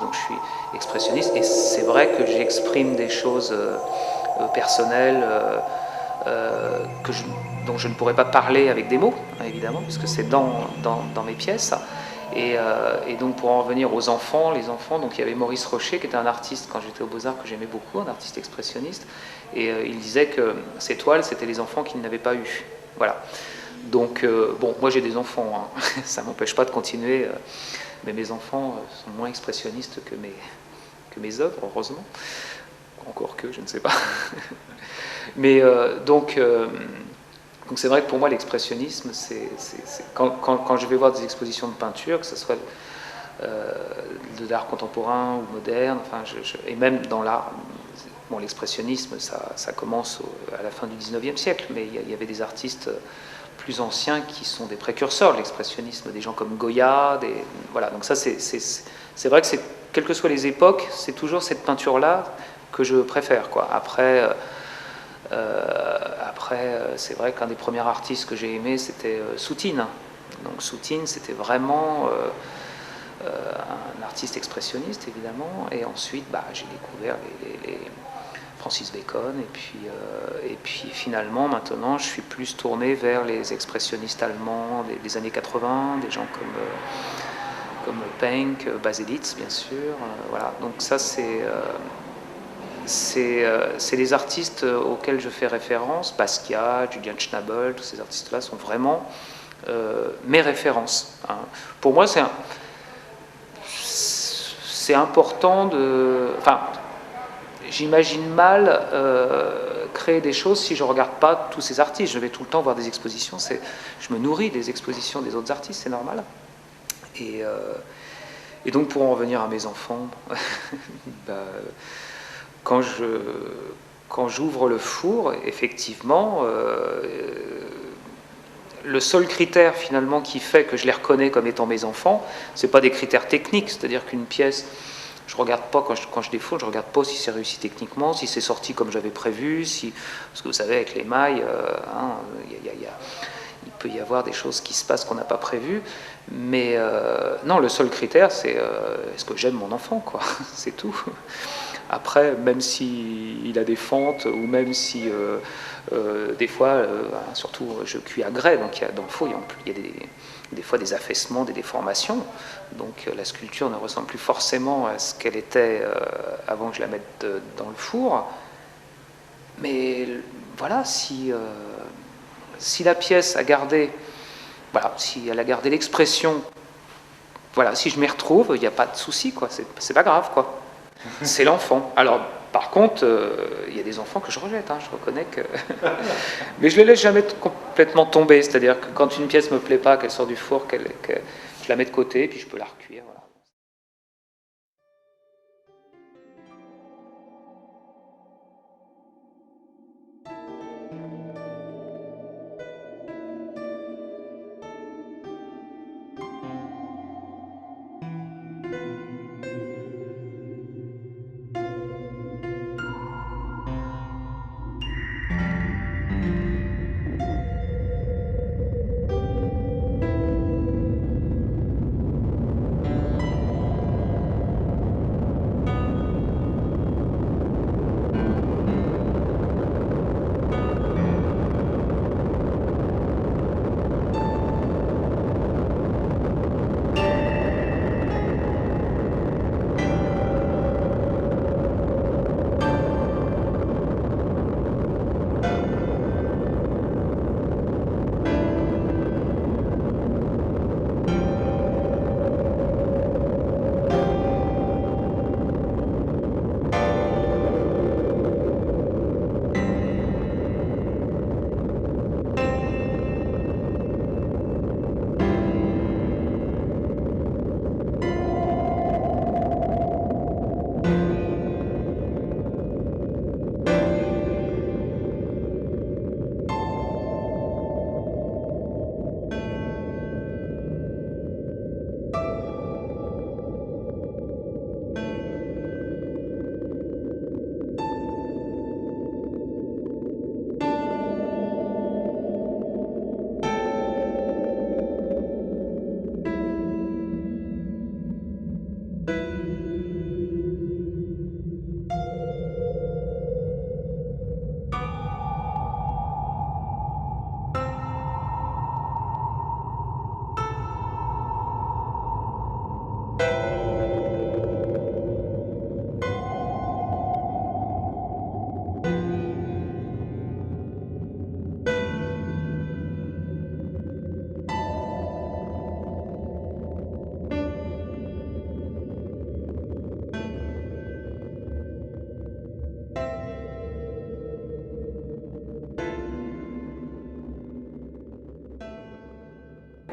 Donc je suis expressionniste et c'est vrai que j'exprime des choses personnelles dont je ne pourrais pas parler avec des mots, hein, évidemment, puisque c'est dans mes pièces. Et donc pour en revenir aux enfants, les enfants, donc il y avait Maurice Rocher qui était un artiste quand j'étais aux Beaux-Arts que j'aimais beaucoup, un artiste expressionniste, et il disait que ces toiles c'était les enfants qu'il n'avait pas eu. Voilà. Donc bon, moi j'ai des enfants, hein. Ça ne m'empêche pas de continuer, mais mes enfants sont moins expressionnistes que mes œuvres, heureusement. Encore que, je ne sais pas. Mais donc c'est vrai que pour moi l'expressionnisme, quand je vais voir des expositions de peinture, que ce soit de l'art contemporain ou moderne, enfin, et même dans l'art, bon, l'expressionnisme ça commence à la fin du 19e siècle, mais il y avait des artistes plus anciens qui sont des précurseurs de l'expressionnisme, des gens comme Goya, voilà. Donc ça c'est vrai que quelles que soient les époques, c'est toujours cette peinture-là que je préfère, quoi. Après, c'est vrai qu'un des premiers artistes que j'ai aimé, c'était Soutine. Donc Soutine, c'était vraiment un artiste expressionniste, évidemment. Et ensuite, j'ai découvert les Francis Bacon. Et puis finalement, maintenant, je suis plus tourné vers les expressionnistes allemands des années 80, des gens comme Penck, Baselitz, bien sûr. Voilà. Donc ça, c'est les artistes auxquels je fais référence. Basquiat, Julian Schnabel, tous ces artistes-là sont vraiment mes références, hein. Pour moi, c'est important enfin, j'imagine mal créer des choses si je ne regarde pas tous ces artistes. Je vais tout le temps voir des expositions. Je me nourris des expositions des autres artistes, c'est normal. Et donc, pour en revenir à mes enfants, quand j'ouvre le four, effectivement, le seul critère finalement qui fait que je les reconnais comme étant mes enfants, c'est pas des critères techniques, c'est-à-dire qu'une pièce, je regarde pas quand je défoule, je regarde pas si c'est réussi techniquement, si c'est sorti comme j'avais prévu, parce que vous savez avec les mailles, il peut y avoir des choses qui se passent qu'on n'a pas prévues, mais non, le seul critère c'est est-ce que j'aime mon enfant, quoi. C'est tout. Après, même s'il a des fentes, ou même si des fois, surtout je cuis à grès, donc dans le four il y a des fois des affaissements, des déformations, donc la sculpture ne ressemble plus forcément à ce qu'elle était avant que je la mette dans le four. Mais voilà, si la pièce a gardé, voilà, si elle a gardé l'expression, voilà, si je m'y retrouve, il n'y a pas de souci, quoi. C'est pas grave, quoi. C'est l'enfant. Alors, Par contre, il y a des enfants que je rejette, hein, je reconnais que... Mais je ne les laisse jamais complètement tomber, c'est-à-dire que quand une pièce ne me plaît pas, qu'elle sort du four, que je la mets de côté, puis je peux la recuire. Voilà.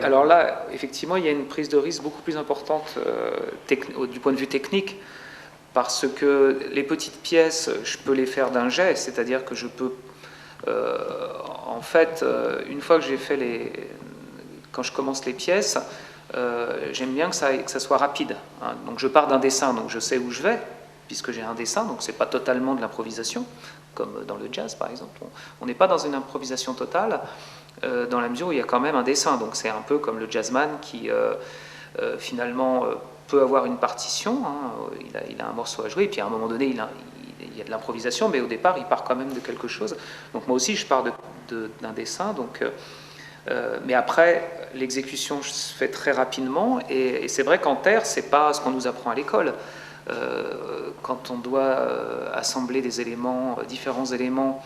Alors là, effectivement, il y a une prise de risque beaucoup plus importante du point de vue technique, parce que les petites pièces, je peux les faire d'un jet, c'est-à-dire que je peux, en fait, une fois que j'ai fait quand je commence les pièces, j'aime bien que ça soit rapide, hein. Donc je pars d'un dessin, donc je sais où je vais, puisque j'ai un dessin, donc c'est pas totalement de l'improvisation, comme dans le jazz par exemple. On n'est pas dans une improvisation totale, dans la mesure où il y a quand même un dessin. Donc c'est un peu comme le jazzman qui finalement peut avoir une partition, hein, il a un morceau à jouer, et puis à un moment donné il y a de l'improvisation, mais au départ il part quand même de quelque chose. Donc moi aussi je pars d'un dessin, donc, mais après l'exécution se fait très rapidement, et c'est vrai qu'en terre c'est pas ce qu'on nous apprend à l'école. Quand on doit assembler des éléments, différents éléments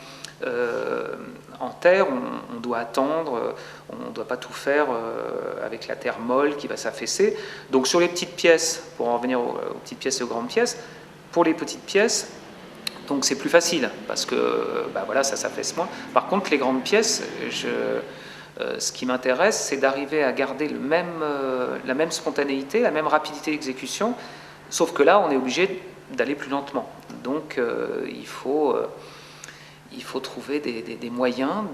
en terre, on doit attendre, on ne doit pas tout faire avec la terre molle qui va s'affaisser. Donc sur les petites pièces, pour en revenir aux petites pièces et aux grandes pièces, pour les petites pièces, donc c'est plus facile parce que voilà, ça s'affaisse moins. Par contre, les grandes pièces, ce qui m'intéresse, c'est d'arriver à garder la même spontanéité, la même rapidité d'exécution, sauf que là, on est obligé d'aller plus lentement. Donc il faut trouver des moyens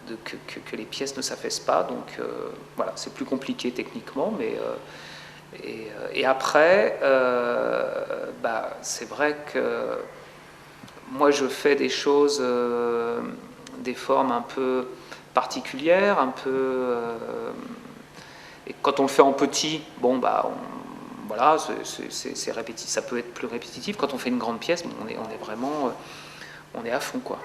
que les pièces ne s'affaissent pas. Donc voilà, c'est plus compliqué techniquement, mais et après, c'est vrai que moi je fais des choses, des formes un peu particulières, un peu. Et quand on le fait en petit, bon voilà, c'est répétitif, ça peut être plus répétitif. Quand on fait une grande pièce, on est vraiment, on est à fond, quoi.